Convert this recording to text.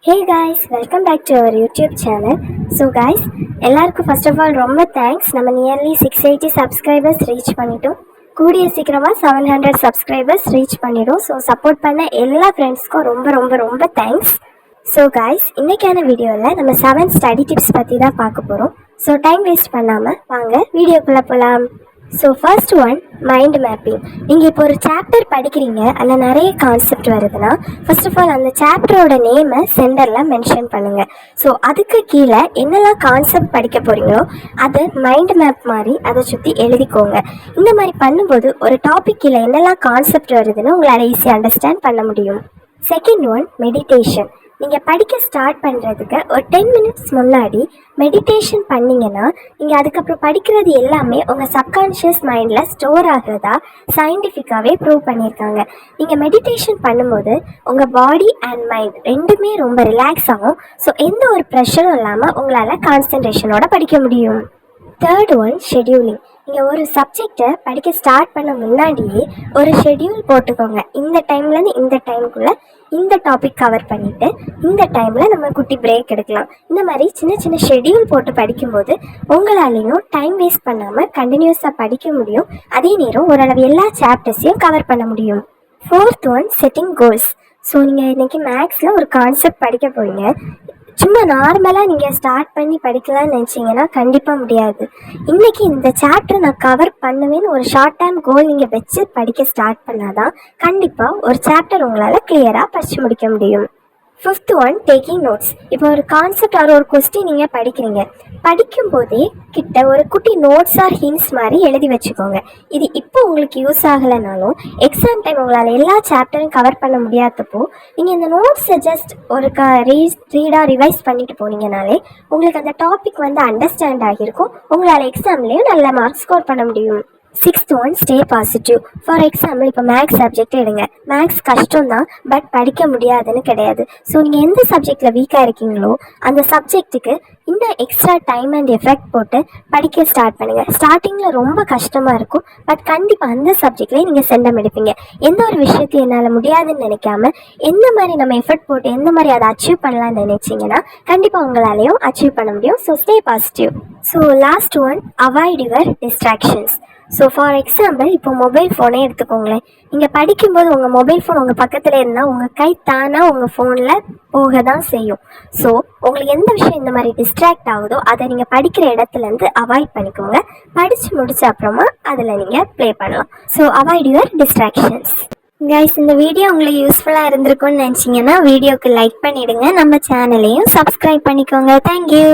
Hey guys, welcome back to our YouTube channel. So guys, எல்லாருக்கும் first of all ரொம்ப thanks. நம்ம nearly 680 subscribers reach பண்ணிட்டோம். கூடிய சீக்கிரமா 700 subscribers reach பண்ணிடும். So support பண்ண எல்லா ஃப்ரெண்ட்ஸ்க்கும் ரொம்ப ரொம்ப ரொம்ப thanks. So guys, இன்னைக்கான வீடியோவில் நம்ம 7 study tips பற்றி தான் பார்க்க போகிறோம். ஸோ டைம் வேஸ்ட் பண்ணாமல் வாங்க வீடியோக்குள்ளே போகலாம். So first one, mind mapping. நீங்கள் இப்போ ஒரு சாப்டர் படிக்கிறீங்க, அதில் நிறைய கான்செப்ட் வருதுன்னா ஃபர்ஸ்ட் ஆஃப் ஆல் அந்த சாப்டரோட நேமை சென்டரில் மென்ஷன் பண்ணுங்கள். ஸோ அதுக்கு கீழே என்னெல்லாம் கான்செப்ட் படிக்க போகிறீங்களோ அதை மைண்ட் மேப் மாதிரி அதை சுற்றி எழுதிக்கோங்க. இந்த மாதிரி பண்ணும்போது ஒரு டாபிக் கீழே என்னெல்லாம் கான்செப்ட் வருதுன்னு உங்களால் ஈஸியாக அண்டர்ஸ்டாண்ட் பண்ண முடியும். Second one, meditation. நீங்கள் படிக்க ஸ்டார்ட் பண்ணுறதுக்கு ஒரு 10 minutes முன்னாடி மெடிடேஷன் பண்ணிங்கன்னா நீங்கள் அதுக்கப்புறம் படிக்கிறது எல்லாமே உங்கள் சப்கான்ஷியஸ் மைண்டில் ஸ்டோர் ஆகிறதா சயின்டிஃபிக்காகவே ப்ரூவ் பண்ணியிருக்காங்க. நீங்கள் மெடிடேஷன் பண்ணும்போது உங்கள் பாடி அண்ட் மைண்ட் ரெண்டுமே ரொம்ப ரிலாக்ஸ் ஆகும். ஸோ எந்த ஒரு ப்ரெஷரும் இல்லாமல் உங்களால் கான்சன்ட்ரேஷனோட படிக்க முடியும். Third one, scheduling. நீங்கள் ஒரு சப்ஜெக்டை படிக்க ஸ்டார்ட் பண்ண முன்னாடியே ஒரு ஷெடியூல் போட்டுக்கோங்க. இந்த டைம்லேருந்து இந்த டைமுக்குள்ளே இந்த டாபிக் கவர் பண்ணிவிட்டு இந்த டைமில் நம்ம குட்டி பிரேக் எடுக்கலாம். இந்த மாதிரி சின்ன சின்ன ஷெடியூல் போட்டு படிக்கும்போது உங்களாலேயும் டைம் வேஸ்ட் பண்ணாமல் கண்டினியூஸாக படிக்க முடியும். அதே நேரம் ஓரளவு எல்லா சாப்டர்ஸையும் கவர் பண்ண முடியும். Fourth one, setting goals. So நீங்கள் இன்றைக்கி மேக்ஸில் ஒரு கான்செப்ட் படிக்க போகிறீங்க. சும்மா நார்மலாக நீங்கள் ஸ்டார்ட் பண்ணி படிக்கலாம்னு நினச்சிங்கன்னா கண்டிப்பாக முடியாது. இன்றைக்கி இந்த சாப்டர் நான் கவர் பண்ணுவேன்னு ஒரு ஷார்ட் டைம் கோல் நீங்கள் வச்சு படிக்க ஸ்டார்ட் பண்ணால் தான் கண்டிப்பாக ஒரு சாப்டர் உங்களால் கிளியராக படித்து முடிக்க முடியும். Fifth one, taking notes. இப்போ ஒரு கான்செப்ட் ஒரு கொஸ்டின் நீங்கள் படிக்கிறீங்க, படிக்கும்போதே கிட்ட ஒரு குட்டி நோட்ஸ் ஆர் ஹிண்ட்ஸ் மாதிரி எழுதி வச்சுக்கோங்க. இது இப்போ உங்களுக்கு யூஸ் ஆகலைனாலும் எக்ஸாம் டைம் உங்களால் எல்லா சாப்டரும் கவர் பண்ண முடியாதப்போ நீங்கள் இந்த நோட்ஸை ஜஸ்ட் ஒரு ரீடாக ரிவைஸ் பண்ணிட்டு போனீங்கனாலே உங்களுக்கு அந்த டாபிக் அண்டர்ஸ்டாண்ட் ஆகியிருக்கும். உங்களால் எக்ஸாம்லேயும் நல்ல மார்க்ஸ் ஸ்கோர் பண்ண முடியும். Sixth one, stay positive. For example இப்போ மேக்ஸ் சப்ஜெக்ட் எடுங்க. மேக்ஸ் கஷ்டம் தான், பட் படிக்க முடியாதுன்னு கிடையாது. ஸோ நீங்கள் எந்த சப்ஜெக்டில் வீக்காக இருக்கீங்களோ அந்த சப்ஜெக்ட்டுக்கு இன்னும் எக்ஸ்ட்ரா டைம் அண்ட் எஃபெக்ட் போட்டு படிக்க ஸ்டார்ட் பண்ணுங்கள். ஸ்டார்டிங்கில் ரொம்ப கஷ்டமாக இருக்கும், பட் கண்டிப்பாக அந்த சப்ஜெக்ட்லேயே நீங்கள் சென்டம் எடுப்பீங்க. எந்த ஒரு விஷயத்தையும் என்னால் முடியாதுன்னு நினைக்காம எந்த மாதிரி நம்ம எஃபெக்ட் போட்டு எந்த மாதிரி அதை அச்சீவ் பண்ணலான்னு நினைச்சிங்கன்னா கண்டிப்பாக உங்களாலேயும் அச்சீவ் பண்ண முடியும். So stay positive. So last one, avoid your distractions. So for example இப்போ மொபைல் ஃபோனே எடுத்துக்கோங்களேன். நீங்கள் படிக்கும்போது உங்கள் மொபைல் ஃபோன் உங்கள் பக்கத்தில் இருந்தால் உங்கள் கை தானாக உங்கள் ஃபோனில் போக தான் செய்யும். ஸோ உங்களுக்கு எந்த விஷயம் இந்த மாதிரி டிஸ்ட்ராக்ட் ஆகுதோ அதை நீங்கள் படிக்கிற இடத்துலேருந்து அவாய்ட் பண்ணிக்கோங்க. படித்து முடிச்ச அப்புறமா அதில் நீங்கள் ப்ளே பண்ணலாம். So avoid your distractions. Guys, இந்த வீடியோ உங்களுக்கு யூஸ்ஃபுல்லாக இருந்திருக்கும்னு நினச்சிங்கன்னா வீடியோக்கு லைக் பண்ணிவிடுங்க. நம்ம சேனலையும் சப்ஸ்கிரைப் பண்ணிக்கோங்க. தேங்க்யூ.